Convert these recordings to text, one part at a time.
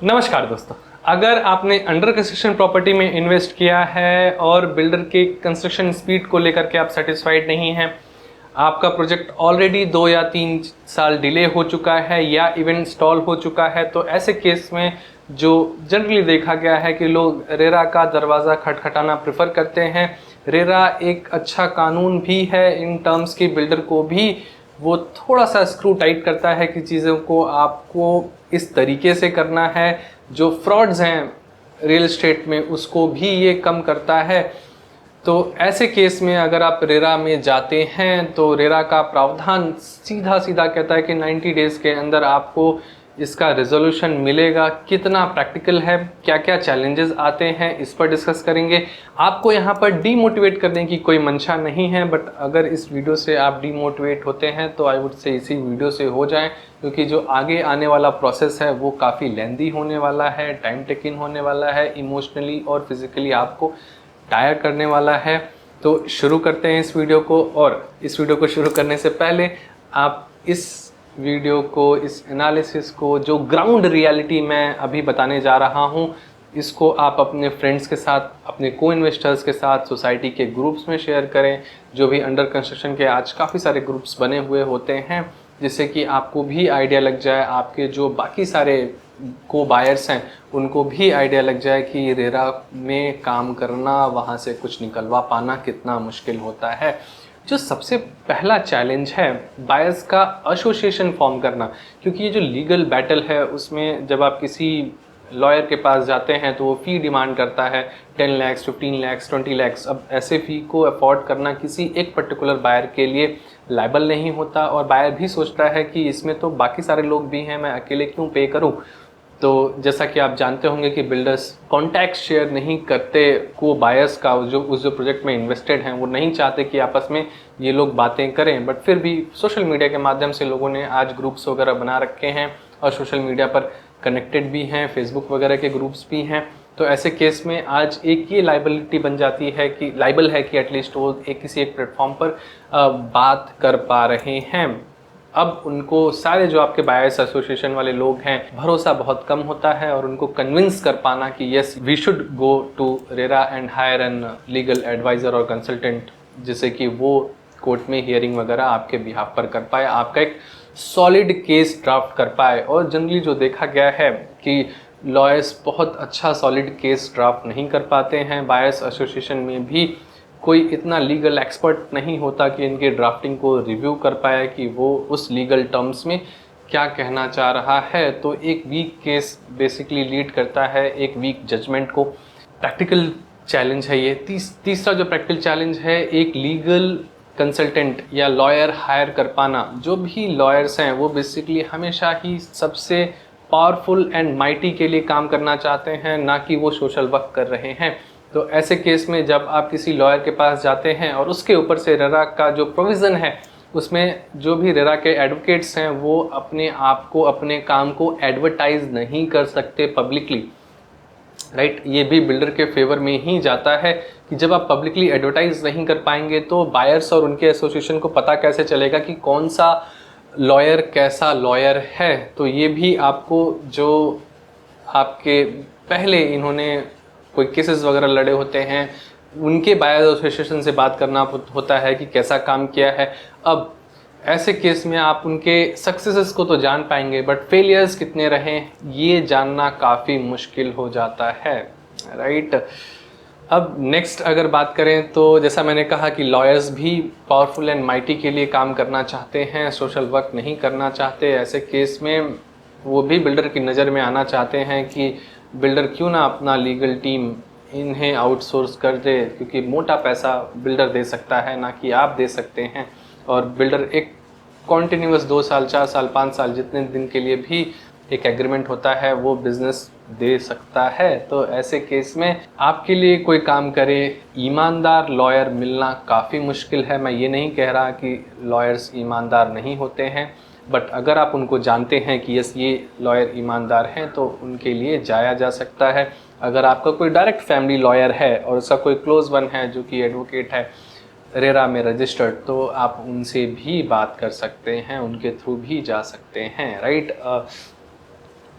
नमस्कार दोस्तों, अगर आपने अंडर कंस्ट्रक्शन प्रॉपर्टी में इन्वेस्ट किया है और बिल्डर के कंस्ट्रक्शन स्पीड को लेकर के आप सेटिस्फाइड नहीं हैं, आपका प्रोजेक्ट ऑलरेडी 2 या 3 साल डिले हो चुका है या इवन स्टॉल हो चुका है, तो ऐसे केस में जो जनरली देखा गया है कि लोग रेरा का दरवाज़ा खटखटाना प्रेफर करते हैं। रेरा एक अच्छा कानून भी है इन टर्म्स की, बिल्डर को भी वो थोड़ा सा स्क्रू टाइट करता है कि चीज़ों को आपको इस तरीके से करना है। जो फ्रॉड्स हैं रियल एस्टेट में उसको भी ये कम करता है। तो ऐसे केस में अगर आप रेरा में जाते हैं तो रेरा का प्रावधान सीधा सीधा कहता है कि 90 डेज़ के अंदर आपको इसका रिजोल्यूशन मिलेगा। कितना प्रैक्टिकल है, क्या क्या चैलेंजेस आते हैं, इस पर डिस्कस करेंगे। आपको यहाँ पर डीमोटिवेट करने की कोई मंशा नहीं है, बट अगर इस वीडियो से आप डीमोटिवेट होते हैं तो आई वुड से इसी वीडियो से हो जाएं, क्योंकि जो आगे आने वाला प्रोसेस है वो काफ़ी लेंदी होने वाला है, टाइम टेकिंग होने वाला है, इमोशनली और फिजिकली आपको टायर करने वाला है। तो शुरू करते हैं इस वीडियो को। और इस वीडियो को शुरू करने से पहले आप इस वीडियो को, इस एनालिसिस को, जो ग्राउंड रियलिटी मैं अभी बताने जा रहा हूँ, इसको आप अपने फ्रेंड्स के साथ, अपने को इन्वेस्टर्स के साथ, सोसाइटी के ग्रुप्स में शेयर करें। जो भी अंडर कंस्ट्रक्शन के आज काफ़ी सारे ग्रुप्स बने हुए होते हैं, जिससे कि आपको भी आइडिया लग जाए, आपके जो बाकी सारे को बायर्स हैं उनको भी आइडिया लग जाए कि रेरा में काम करना, वहाँ से कुछ निकलवा पाना कितना मुश्किल होता है। जो सबसे पहला चैलेंज है बायर्स का एसोसिएशन फॉर्म करना, क्योंकि ये जो लीगल बैटल है उसमें जब आप किसी लॉयर के पास जाते हैं तो वो फ़ी डिमांड करता है 10 लाख, 15 लाख, 20 लाख। अब ऐसे फ़ी को अफोर्ड करना किसी एक पर्टिकुलर बायर के लिए लायबल नहीं होता, और बायर भी सोचता है कि इसमें तो बाकी सारे लोग भी हैं, मैं अकेले क्यों पे करूं। तो जैसा कि आप जानते होंगे कि बिल्डर्स कॉन्टैक्ट शेयर नहीं करते, को बायर्स का उस जो प्रोजेक्ट में इन्वेस्टेड हैं वो नहीं चाहते कि आपस में ये लोग बातें करें। बट फिर भी सोशल मीडिया के माध्यम से लोगों ने आज ग्रुप्स वगैरह बना रखे हैं और सोशल मीडिया पर कनेक्टेड भी हैं, फेसबुक वगैरह के ग्रुप्स भी हैं। तो ऐसे केस में आज एक ये लाइबिलिटी बन जाती है कि लाइबल है कि एटलीस्ट वो किसी एक प्लेटफॉर्म पर बात कर पा रहे हैं। अब उनको सारे जो आपके बायर्स एसोसिएशन वाले लोग हैं, भरोसा बहुत कम होता है और उनको कन्विंस कर पाना कि yes we should go to RERA and hire an legal advisor और कंसल्टेंट, जिससे कि वो कोर्ट में हियरिंग वगैरह आपके बिहाफ पर कर पाए, आपका एक सॉलिड केस ड्राफ्ट कर पाए। और जनरली जो देखा गया है कि लॉयर्स बहुत अच्छा सॉलिड केस ड्राफ्ट नहीं कर पाते हैं। बायर्स एसोसिएशन में भी कोई इतना लीगल एक्सपर्ट नहीं होता कि इनके ड्राफ्टिंग को रिव्यू कर पाए कि वो उस लीगल टर्म्स में क्या कहना चाह रहा है। तो एक वीक केस बेसिकली लीड करता है एक वीक जजमेंट को। प्रैक्टिकल चैलेंज है ये। तीसरा जो प्रैक्टिकल चैलेंज है, एक लीगल कंसल्टेंट या लॉयर हायर कर पाना। जो भी लॉयर्स हैं वो बेसिकली हमेशा ही सबसे पावरफुल एंड माइटी के लिए काम करना चाहते हैं, ना कि वो सोशल वर्क कर रहे हैं। तो ऐसे केस में जब आप किसी लॉयर के पास जाते हैं और उसके ऊपर से रेरा का जो प्रोविज़न है उसमें जो भी रेरा के एडवोकेट्स हैं वो अपने आप को, अपने काम को एडवर्टाइज नहीं कर सकते पब्लिकली, राइट। ये भी बिल्डर के फेवर में ही जाता है कि जब आप पब्लिकली एडवर्टाइज नहीं कर पाएंगे तो बायर्स और उनके एसोसिएशन को पता कैसे चलेगा कि कौन सा लॉयर कैसा लॉयर है। तो ये भी आपको, जो आपके पहले इन्होंने कोई केसेस वगैरह लड़े होते हैं, उनके बायर एसोसिएशन से बात करना होता है कि कैसा काम किया है। अब ऐसे केस में आप उनके सक्सेसेस को तो जान पाएंगे, बट फेलियर्स कितने रहे ये जानना काफ़ी मुश्किल हो जाता है, राइट। अब नेक्स्ट अगर बात करें तो जैसा मैंने कहा कि लॉयर्स भी पावरफुल एंड माइटी के लिए काम करना चाहते हैं, सोशल वर्क नहीं करना चाहते। ऐसे केस में वो भी बिल्डर की नज़र में आना चाहते हैं कि बिल्डर क्यों ना अपना लीगल टीम इन्हें आउटसोर्स कर दे, क्योंकि मोटा पैसा बिल्डर दे सकता है, ना कि आप दे सकते हैं। और बिल्डर एक कॉन्टिन्यूस 2 साल, 4 साल, 5 साल जितने दिन के लिए भी एक एग्रीमेंट होता है वो बिज़नेस दे सकता है। तो ऐसे केस में आपके लिए कोई काम करे, ईमानदार लॉयर मिलना काफ़ी मुश्किल है। मैं ये नहीं कह रहा कि लॉयर्स ईमानदार नहीं होते हैं, बट अगर आप उनको जानते हैं कि यस ये लॉयर ईमानदार हैं तो उनके लिए जाया जा सकता है। अगर आपका कोई डायरेक्ट फैमिली लॉयर है और उसका कोई क्लोज वन है जो कि एडवोकेट है रेरा में रजिस्टर्ड, तो आप उनसे भी बात कर सकते हैं, उनके थ्रू भी जा सकते हैं, राइट।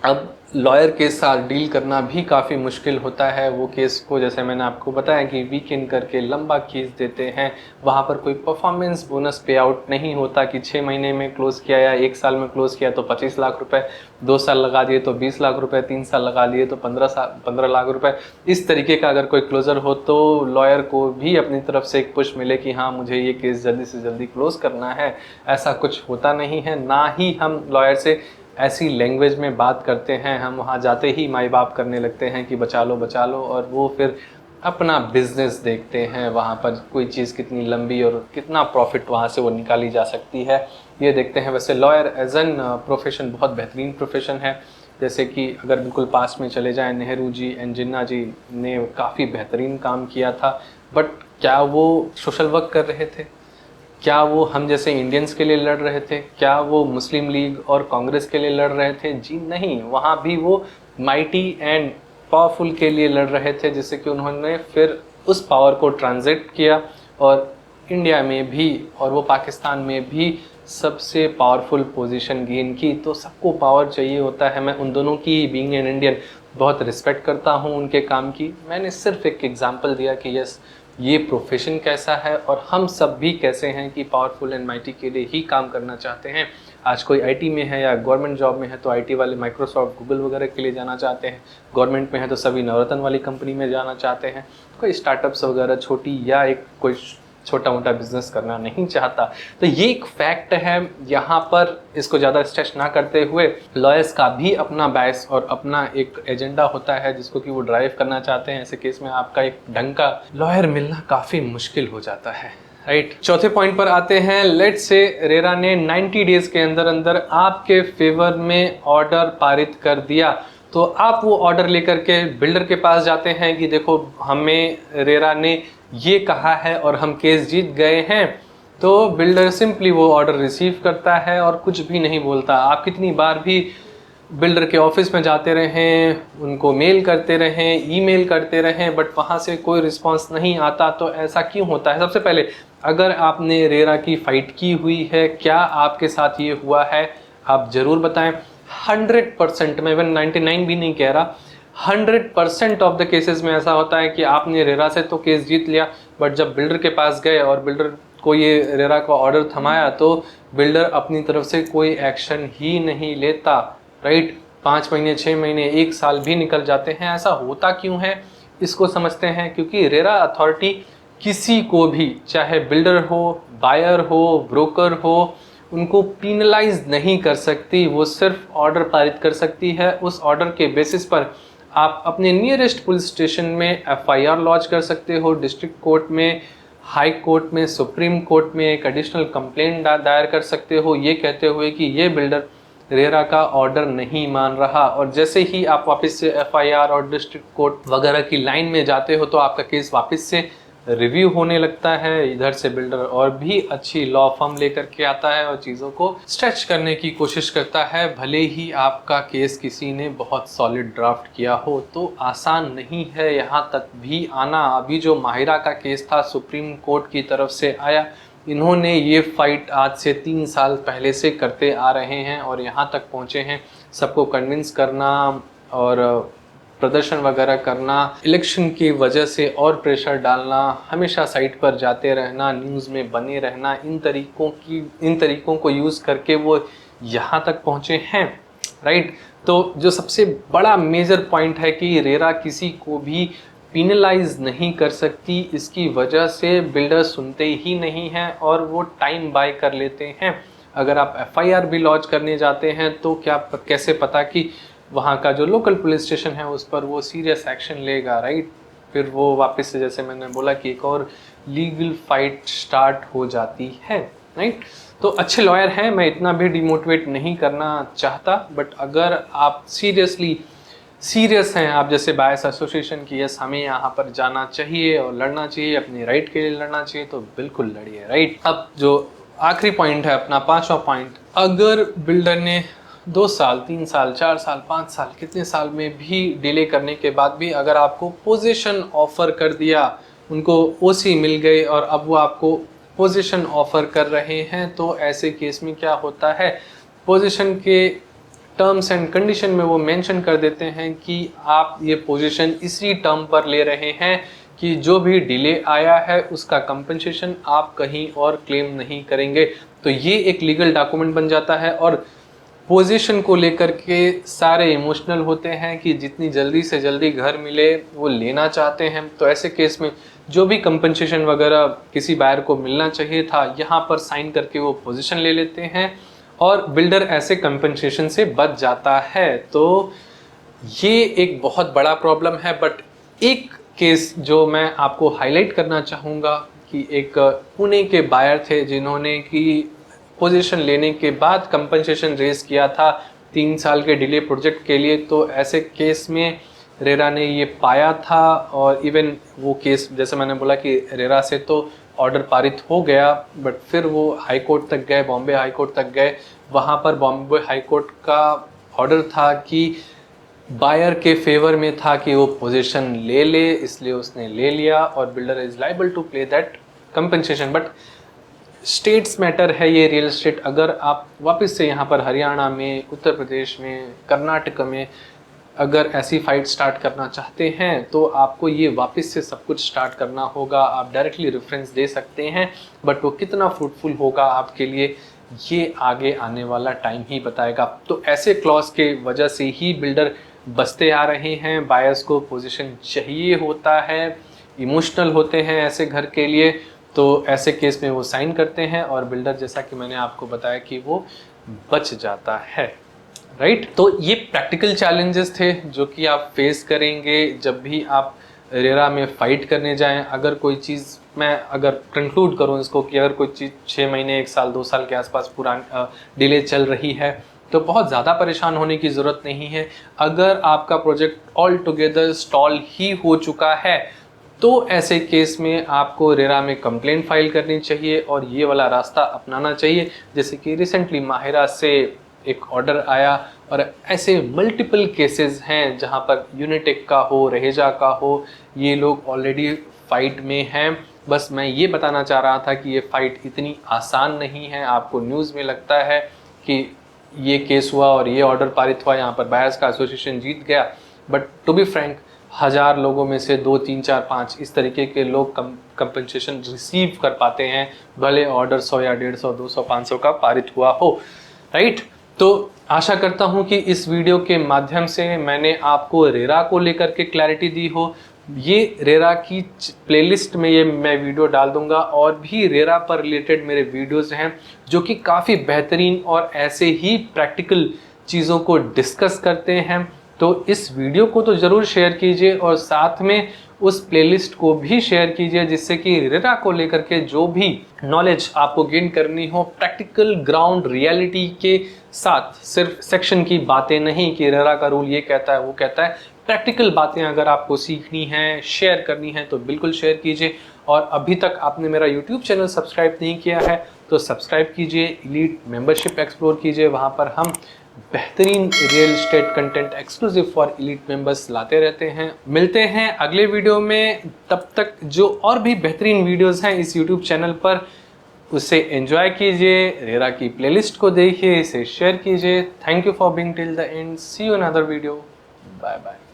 अब लॉयर के साथ डील करना भी काफ़ी मुश्किल होता है। वो केस को, जैसे मैंने आपको बताया कि वीकेंड करके लंबा खींच देते हैं। वहाँ पर कोई परफॉर्मेंस बोनस पे आउट नहीं होता कि 6 महीने में क्लोज़ किया या 1 साल में क्लोज़ किया तो 25 लाख रुपए, 2 साल लगा दिए तो 20 लाख रुपए, 3 साल लगा दिए तो 15 लाख रुपए। इस तरीके का अगर कोई क्लोज़र हो तो लॉयर को भी अपनी तरफ से एक पुश मिले कि हाँ, मुझे ये केस जल्दी से जल्दी क्लोज़ करना है। ऐसा कुछ होता नहीं है। ना ही हम लॉयर से ऐसी लैंग्वेज में बात करते हैं। हम वहाँ जाते ही माई बाप करने लगते हैं कि बचा लो बचा लो, और वो फिर अपना बिजनेस देखते हैं। वहाँ पर कोई चीज़ कितनी लंबी और कितना प्रॉफिट वहाँ से वो निकाली जा सकती है, ये देखते हैं। वैसे लॉयर एज एन प्रोफेशन बहुत बेहतरीन प्रोफेशन है। जैसे कि अगर बिल्कुल पास में चले जाएं, नेहरू जी एंड जिन्ना जी ने काफ़ी बेहतरीन काम किया था। बट क्या वो सोशल वर्क कर रहे थे? क्या वो हम जैसे इंडियंस के लिए लड़ रहे थे? क्या वो मुस्लिम लीग और कांग्रेस के लिए लड़ रहे थे? जी नहीं, वहाँ भी वो माइटी एंड पावरफुल के लिए लड़ रहे थे, जिससे कि उन्होंने फिर उस पावर को ट्रांजिट किया और इंडिया में भी और वो पाकिस्तान में भी सबसे पावरफुल पोजीशन गेन की। तो सबको पावर चाहिए होता है। मैं उन दोनों की, बीइंग एन इंडियन, बहुत रिस्पेक्ट करता हूँ उनके काम की। मैंने सिर्फ एक एग्जांपल दिया कि यस, ये प्रोफेशन कैसा है और हम सब भी कैसे हैं कि पावरफुल एंड माइटी के लिए ही काम करना चाहते हैं। आज कोई आईटी में है या गवर्नमेंट जॉब में है तो आईटी वाले माइक्रोसॉफ्ट, गूगल वगैरह के लिए जाना चाहते हैं। गवर्नमेंट में है तो सभी नवरत्न वाली कंपनी में जाना चाहते हैं। कोई स्टार्टअप्स वगैरह छोटी या एक कोई छोटा मोटा बिजनेस करना नहीं चाहता। तो ये एक फैक्ट है। यहाँ पर इसको ज़्यादा स्ट्रेच ना करते हुए, लॉयर्स का भी अपना बायस और अपना एक एजेंडा होता है जिसको कि वो ड्राइव करना चाहते हैं। ऐसे केस में आपका एक ढंग का लॉयर मिलना काफ़ी मुश्किल हो जाता है, राइट। चौथे पॉइंट पर आते हैं। लेट्स से रेरा ने 90 डेज के अंदर अंदर आपके फेवर में ऑर्डर पारित कर दिया, तो आप वो ऑर्डर लेकर के बिल्डर के पास जाते हैं कि देखो, हमें रेरा ने ये कहा है और हम केस जीत गए हैं। तो बिल्डर सिंपली वो ऑर्डर रिसीव करता है और कुछ भी नहीं बोलता। आप कितनी बार भी बिल्डर के ऑफिस में जाते रहें, उनको मेल करते रहें, ईमेल करते रहें, बट वहाँ से कोई रिस्पांस नहीं आता। तो ऐसा क्यों होता है? सबसे पहले, अगर आपने रेरा की फ़ाइट की हुई है, क्या आपके साथ ये हुआ है, आप ज़रूर बताएं। 100%, मैं इवन 99 भी नहीं कह रहा, 100% ऑफ द केसेस में ऐसा होता है कि आपने रेरा से तो केस जीत लिया, बट जब बिल्डर के पास गए और बिल्डर को ये रेरा का ऑर्डर थमाया तो बिल्डर अपनी तरफ से कोई एक्शन ही नहीं लेता, राइट। 5 महीने, 6 महीने, 1 साल भी निकल जाते हैं। ऐसा होता क्यों है, इसको समझते हैं। क्योंकि रेरा अथॉरिटी किसी को भी, चाहे बिल्डर हो, बायर हो, ब्रोकर हो, उनको पीनलाइज नहीं कर सकती। वो सिर्फ ऑर्डर पारित कर सकती है। उस ऑर्डर के बेसिस पर आप अपने नियरेस्ट पुलिस स्टेशन में एफआईआर लॉन्च कर सकते हो, डिस्ट्रिक्ट कोर्ट में, हाई कोर्ट में, सुप्रीम कोर्ट में एक एडिशनल कंप्लेंट दायर कर सकते हो, ये कहते हुए कि ये बिल्डर रेरा का ऑर्डर नहीं मान रहा। और जैसे ही आप वापस से एफआईआर और डिस्ट्रिक्ट कोर्ट वगैरह की लाइन में जाते हो तो आपका केस वापस से रिव्यू होने लगता है। इधर से बिल्डर और भी अच्छी लॉ फर्म लेकर के आता है और चीज़ों को स्ट्रेच करने की कोशिश करता है। भले ही आपका केस किसी ने बहुत सॉलिड ड्राफ्ट किया हो, तो आसान नहीं है यहाँ तक भी आना। अभी जो माहिरा का केस था, सुप्रीम कोर्ट की तरफ से आया। इन्होंने ये फाइट आज से 3 साल पहले से करते आ रहे हैं और यहाँ तक पहुँचे हैं। सबको कन्विंस करना और प्रदर्शन वगैरह करना, इलेक्शन की वजह से और प्रेशर डालना, हमेशा साइट पर जाते रहना, न्यूज़ में बने रहना, इन तरीकों को यूज़ करके वो यहाँ तक पहुँचे हैं, राइट। तो जो सबसे बड़ा मेजर पॉइंट है कि रेरा किसी को भी पिनलाइज नहीं कर सकती। इसकी वजह से बिल्डर सुनते ही नहीं हैं और वो टाइम बाय कर लेते हैं। अगर आप एफआईआर भी लॉन्च करने जाते हैं तो कैसे पता कि वहाँ का जो लोकल पुलिस स्टेशन है उस पर वो सीरियस एक्शन लेगा, राइट। फिर वो वापस से, जैसे मैंने बोला, कि एक और लीगल फाइट स्टार्ट हो जाती है, राइट। तो अच्छे लॉयर हैं, मैं इतना भी डिमोटिवेट नहीं करना चाहता, बट अगर आप सीरियस हैं, आप जैसे बायर्स एसोसिएशन की, यस हमें यहाँ पर जाना चाहिए और लड़ना चाहिए, अपनी राइट के लिए लड़ना चाहिए, तो बिल्कुल लड़िए, राइट। अब जो आखिरी पॉइंट है, अपना 5वां पॉइंट, अगर बिल्डर ने 2 साल, 3 साल, 4 साल, 5 साल, कितने साल में भी डिले करने के बाद भी अगर आपको पोजीशन ऑफर कर दिया, उनको ओसी मिल गई और अब वो आपको पोजीशन ऑफर कर रहे हैं, तो ऐसे केस में क्या होता है, पोजीशन के टर्म्स एंड कंडीशन में वो मेंशन कर देते हैं कि आप ये पोजीशन इसी टर्म पर ले रहे हैं कि जो भी डिले आया है उसका कंपनसेशन आप कहीं और क्लेम नहीं करेंगे। तो ये एक लीगल डॉक्यूमेंट बन जाता है और पोजीशन को लेकर के सारे इमोशनल होते हैं कि जितनी जल्दी से जल्दी घर मिले वो लेना चाहते हैं। तो ऐसे केस में जो भी कंपनसेशन वगैरह किसी बायर को मिलना चाहिए था, यहाँ पर साइन करके वो पोजीशन ले लेते हैं और बिल्डर ऐसे कंपनसेशन से बच जाता है। तो ये एक बहुत बड़ा प्रॉब्लम है। बट एक केस जो मैं आपको हाईलाइट करना चाहूँगा कि एक पुणे के बायर थे जिन्होंने कि पोजीशन लेने के बाद कंपनसेशन रेज किया था 3 साल के डिले प्रोजेक्ट के लिए। तो ऐसे केस में रेरा ने ये पाया था और इवन वो केस जैसे मैंने बोला कि रेरा से तो ऑर्डर पारित हो गया, बट फिर वो हाई कोर्ट तक गए, बॉम्बे हाई कोर्ट तक गए। वहाँ पर बॉम्बे हाई कोर्ट का ऑर्डर था कि बायर के फेवर में था कि वो पोजीशन ले ले, इसलिए उसने ले लिया और बिल्डर इज लाइबल टू पे that compensation. But states matter है ये रियल एस्टेट। अगर आप वापस से यहाँ पर हरियाणा में, उत्तर प्रदेश में, कर्नाटक में अगर ऐसी फाइट स्टार्ट करना चाहते हैं तो आपको ये वापस से सब कुछ स्टार्ट करना होगा। आप डायरेक्टली रेफरेंस दे सकते हैं, बट वो कितना फ्रूटफुल होगा आपके लिए ये आगे आने वाला टाइम ही बताएगा। तो ऐसे क्लॉज के वजह से ही बिल्डर बचते आ रहे हैं। बायर्स को पोजीशन चाहिए होता है, इमोशनल होते हैं ऐसे घर के लिए, तो ऐसे केस में वो साइन करते हैं और बिल्डर जैसा कि मैंने आपको बताया कि वो बच जाता है, राइट। तो ये प्रैक्टिकल चैलेंजेस थे जो कि आप फेस करेंगे जब भी आप रेरा में फाइट करने जाएं। अगर कोई चीज़, मैं अगर कंक्लूड करूं इसको कि अगर कोई चीज़ 6 महीने, 1 साल, 2 साल के आसपास पुरानी डिले चल रही है तो बहुत ज़्यादा परेशान होने की ज़रूरत नहीं है। अगर आपका प्रोजेक्ट ऑल टुगेदर स्टॉल ही हो चुका है तो ऐसे केस में आपको रेरा में कंप्लेंट फाइल करनी चाहिए और ये वाला रास्ता अपनाना चाहिए। जैसे कि रिसेंटली माहिरा से एक ऑर्डर आया और ऐसे मल्टीपल केसेस हैं जहां पर यूनिटेक का हो, रहेजा का हो, ये लोग ऑलरेडी फाइट में हैं। बस मैं ये बताना चाह रहा था कि ये फाइट इतनी आसान नहीं है। आपको न्यूज़ में लगता है कि ये केस हुआ और ये ऑर्डर पारित हुआ, यहाँ पर बायर्स का एसोसिएशन जीत गया, बट टू बी फ्रैंक 1000 लोगों में से 2, 3, 4, 5 इस तरीके के लोग कंपनसेशन रिसीव कर पाते हैं, भले ऑर्डर 100 या 150, 200, 500 का पारित हुआ हो, राइट। तो आशा करता हूं कि इस वीडियो के माध्यम से मैंने आपको रेरा को लेकर के क्लैरिटी दी हो। ये रेरा की प्लेलिस्ट में ये मैं वीडियो डाल दूंगा और भी रेरा पर रिलेटेड मेरे वीडियोस हैं जो कि काफ़ी बेहतरीन और ऐसे ही प्रैक्टिकल चीज़ों को डिस्कस करते हैं। तो इस वीडियो को तो ज़रूर शेयर कीजिए और साथ में उस प्लेलिस्ट को भी शेयर कीजिए जिससे कि रेरा को लेकर के जो भी नॉलेज आपको गेन करनी हो प्रैक्टिकल ग्राउंड रियलिटी के साथ, सिर्फ सेक्शन की बातें नहीं कि रेरा का रूल ये कहता है वो कहता है, प्रैक्टिकल बातें अगर आपको सीखनी है, शेयर करनी है तो बिल्कुल शेयर कीजिए। और अभी तक आपने मेरा यूट्यूब चैनल सब्सक्राइब नहीं किया है तो सब्सक्राइब कीजिए, एलीट मेंबरशिप एक्सप्लोर कीजिए। वहाँ पर हम बेहतरीन real estate content exclusive for elite members लाते रहते हैं। मिलते हैं अगले वीडियो में, तब तक जो और भी बेहतरीन वीडियोस हैं इस यूट्यूब चैनल पर उसे एंजॉय कीजिए, रेरा की प्लेलिस्ट को देखिए, इसे शेयर कीजिए। Thank you for being till the end. See you in another video. Bye bye.